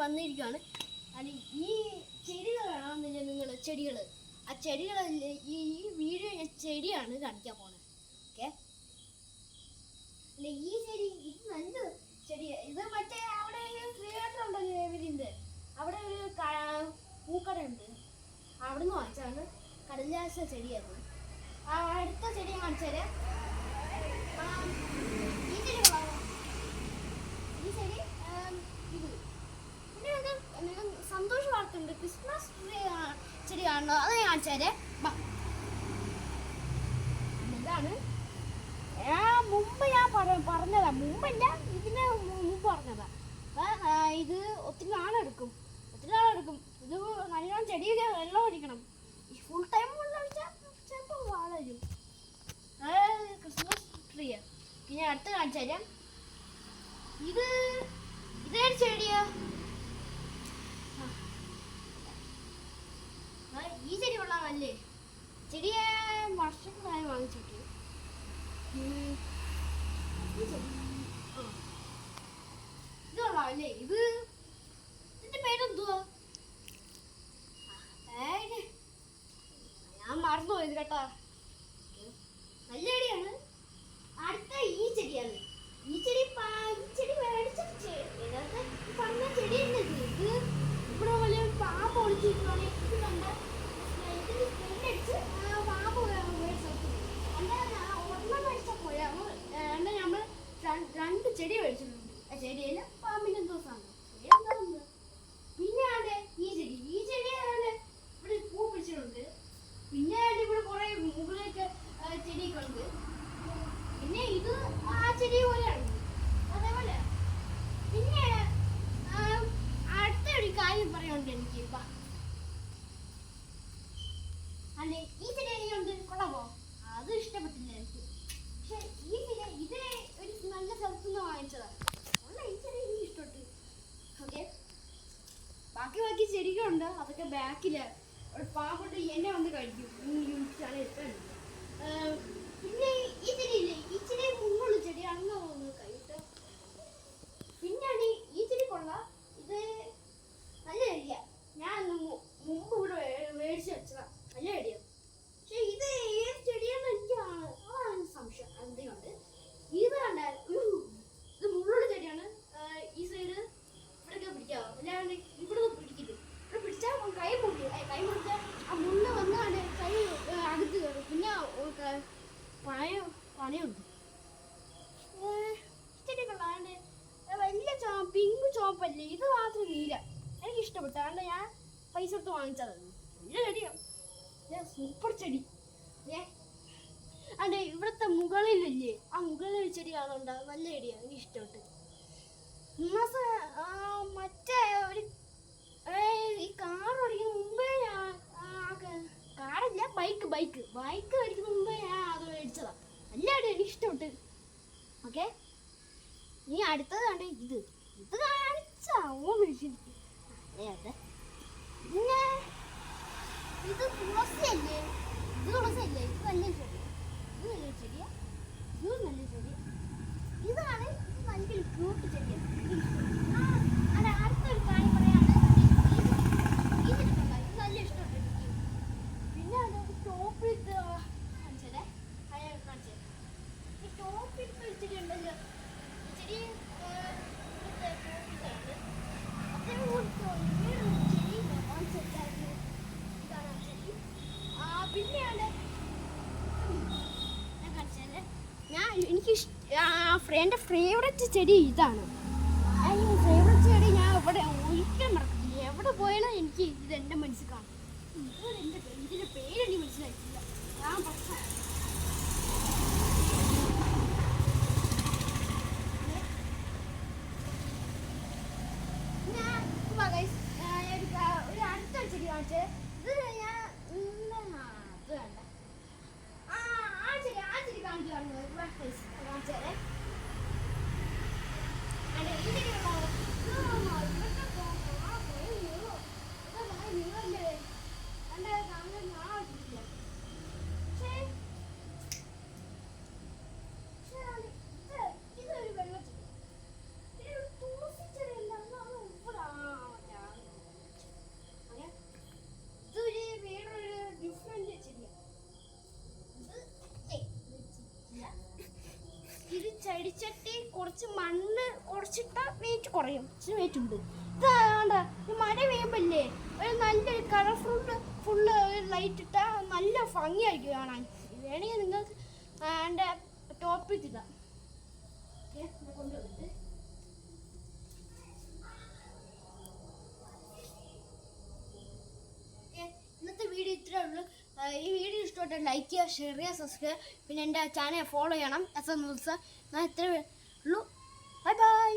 വന്നിരിക്കുകയാണ്. അല്ല ഈ ചെടികൾ കാണുന്നില്ല നിങ്ങൾ, ചെടികൾ. ആ ചെടികളല്ലേ ഈ വീഡിയോ ഞാൻ ചെടിയാണ് കാണിക്കാൻ പോകുന്നത്. ഓക്കെ, അല്ല ഈ ചെടി ഇത് നല്ല ചെടിയാണ്. ഇത് മറ്റേ അവിടെ ക്രിയേറ്റർ ഉണ്ടല്ലോ ഇവരിൻ്റെ, അവിടെ ഒരു പൂക്കടയുണ്ട്, അവിടെ നിന്ന് വാങ്ങിച്ചാണ്. കടലാസ ചെടിയായിരുന്നു. അടുത്ത ചെടി കാണിച്ചാല് ഈ ചെടി കൊള്ളാമോ? ഈ ചെടി ഇത് പിന്നെ നിങ്ങൾക്ക് സന്തോഷ വാർത്തയുണ്ട്. ക്രിസ്മസ് ചെടി കാണുന്നു, അത് ഞാൻ കാണിച്ചാല്. ഇതാണ് മുമ്പ് ഞാൻ പറഞ്ഞതാ, മുമ്പല്ല ഇതിന് മുമ്പ് പറഞ്ഞതാ. ഇത് ഒത്തിരി നാളെടുക്കും. ഇത് നല്ലോണം ചെടിയിൽ വെള്ളം ഒഴിക്കണം. ഫുൾ ടൈം വെള്ളം ഒഴിച്ചാൽ ചിലപ്പോൾ വളരും. Christmas tree. പിന്നെ അടുത്ത് കാണിച്ചു തരാം. ഇതേത് ചെടിയാ? ഈ ചെടി കൊള്ളാമല്ലേ? ചെടിയെ വർഷങ്ങളായി വാങ്ങിച്ചിട്ട്. ഇത് കൊള്ളാമല്ലേ? ഇതിന്റെ പേരെന്തുവാ? ഞാൻ മറന്നുപോയത് കേട്ടോ. നല്ല ചെടിയാണ്. അടുത്ത ഈ ചെടിയാണ്. ഈ ചെടി മേടിച്ചിട്ട് പറഞ്ഞ ചെടി തന്നെ. ഇത് ഇവിടെ വലിയ പാമ്പ് ഒളിച്ചിരിക്കുകയാണ്. ഇത് കണ്ട ഇതിന് സ്മെല്ലടിച്ച് പാമ്പ് മേടിച്ചു. ഒരെണ്ണം മേടിച്ചാൽ പോയാൽ നമ്മൾ 2 ചെടി മേടിച്ചിട്ടുണ്ട്. ആ ചെടിയിൽ പാമ്പിൻ്റെ എന്തോ സാധനം. പിന്നെ ഈ ചെടി ഇവിടെ പൂ പിടിച്ചിട്ടുണ്ട്. പിന്നെ ഇവിടെ കുറെ മുകളിലേക്ക് ചെടിയൊക്കെ ഉണ്ട്. പിന്നെ ഇത് ആ ചെടി പോലെയാണ്, അതേപോലെ. പിന്നെ അടുത്ത ഒരു കാര്യം പറയാനുണ്ട് എനിക്ക്. അല്ലേ ഈ ചെടി എനിക്കുണ്ട്, കൊള്ളാമോ? അത് ഇഷ്ടപ്പെട്ടില്ല എനിക്ക്. പക്ഷെ ഈ ചെടി ഇത് ഒരു നല്ല സ്ഥലത്ത് നിന്ന് വാങ്ങിച്ചതാണ്. ഈ ചെടി എനിക്ക് ഇഷ്ടപ്പെട്ടു. ഓക്കെ, ബാക്കി ചെടികളുണ്ട്, അതൊക്കെ ബാക്കില് ഒരു പാമ്പുണ്ട് എന്നെ വന്ന് കഴിക്കും. പിന്നെ ഈ ചെടിയില്ലേ, ഈ ചെടി മുമ്പുള്ള ചെടി അങ്ങ് വന്ന് കഴിയിട്ട്. പിന്നെയാണ് ഈ ചെടി കൊള്ളാം. ഇത് നല്ല ചെടിയ. ഞാൻ മുമ്പ് ഇവിടെ മേടിച്ച് വെച്ചതാ. നല്ല ചെടിയാണ്. പക്ഷെ ഇത് ഏത് ചെടിയാണെന്ന് അതാണ് സംശയം. എന്തുകൊണ്ട് ഇത് കണ്ട ഇത് മുള്ളുള്ള ചെടിയാണ്. ഈ സൈഡ് ഇവിടെയൊക്കെ പിടിക്കാവോ? അല്ലാണ്ട് ഇവിടെ പിടിക്കില്ല. ഇവിടെ പിടിച്ചാൽ കൈ മുറിച്ചാൽ ആ മുള്ള് വന്നാണ്ട് കൈ അകത്ത് കയറും. പിന്നെ പണയുണ്ട്. ചെടി കൊള്ളാണ്ട് വലിയ പിങ്ക് ചോപ്പല്ലേ, ഇത് മാത്രം നീല. എനിക്ക് ഇഷ്ടപ്പെട്ടു. അതുകൊണ്ട് ഞാൻ പൈസ കൊടുത്ത് വാങ്ങിച്ചതാണ്. നല്ല ചെടിയാണ്, സൂപ്പർ ചെടി. അതെ, ഇവിടുത്തെ മുകളിലല്ലേ ആ മുകളിൽ ചെടി കാണുന്നുണ്ട്, നല്ല ചെടിയാണ്, എനിക്ക് ഇഷ്ടപ്പെട്ടു. മറ്റേ ഒരു ഈ കാർ ഓടിക്കുന്ന മുമ്പേ കാറല്ല, ബൈക്ക് ഓടിക്കുന്ന മുമ്പേ ഞാൻ അത് മേടിച്ചതാ. നല്ല ചെടി, എനിക്ക് ഇഷ്ടപ്പെട്ടു. ഓക്കെ, ഇനി അടുത്തത് കണ്ടേ ഇത് കാണിച്ചാ മേടിച്ചിരിക്കും. അതെ, പിന്നെ ഇത് തുളസിയല്ലേ? ഇത് നല്ല ചെടിയാ. നല്ലൊരു ചെടിയാ. ഇതാണ് നല്ലൊരു ക്യൂട്ട് ചെടിയാണ്. അടുത്തൊരു കാര്യം പറയാണ്, ഈ ചെടി ഇത് നല്ല ഇഷ്ടപ്പെട്ടു എനിക്ക്. പിന്നെ ടോപ്പിട്ട് കാണിച്ചേ, ഈ ടോപ്പിട്ട് ചെടി ഉണ്ടല്ലോ, ഈ ചെടി എൻ്റെ ഫേവറേറ്റ് ചെടി ഇതാണ്. ഫേവറേറ്റ് ചെടി ഞാൻ ഇവിടെ ഒരിക്കലും മറക്കില്ല. എവിടെ പോയാലും എനിക്ക് ഇത് എൻ്റെ മനസ്സിൽ കാണും. ഇതിൻ്റെ പേര് എനിക്ക് മനസ്സിലായിട്ടില്ല. ഞാൻ ഒരു അടുത്ത ചെടി കാണിച്ചേ. ഇത് ഞാൻ അത് വേണ്ട, ആ ചെടി കാണിച്ചു കാണിച്ചേ. ഇതൊരു വെള്ളച്ചെടി, തുളസി ചെടി. ചെടിച്ചട്ടി കുറച്ച് മണ്ണ് കുറച്ചിട്ടാൽ വെയിറ്റ് കുറയും. ഇച്ചിരി വെയിറ്റ് ഉണ്ട്. ഇതാണ്ട ഈ മഴ പെയ്യുമ്പല്ലേ ഒരു നല്ലൊരു ഫുള്ള് ലൈറ്റ് ഇട്ടാൽ നല്ല ഭംഗിയായിരിക്കും കാണാൻ. വേണമെങ്കിൽ നിങ്ങൾക്ക് എൻ്റെ ടോപ്പിൽ ഇടാം. കൊണ്ടുവന്നിട്ട് ഇന്നത്തെ വീഡിയോ ഇത്രേ ഉള്ളൂ. ഈ വീഡിയോ ഇഷ്ടപ്പെട്ടാൽ ലൈക്ക് ചെയ്യുക, ഷെയർ ചെയ്യുക, സബ്സ്ക്രൈബ്, പിന്നെ എൻ്റെ ചാനൽ ഫോളോ ചെയ്യണം. ഞാൻ ഇത്രേ ഉള്ളൂ. Bye bye.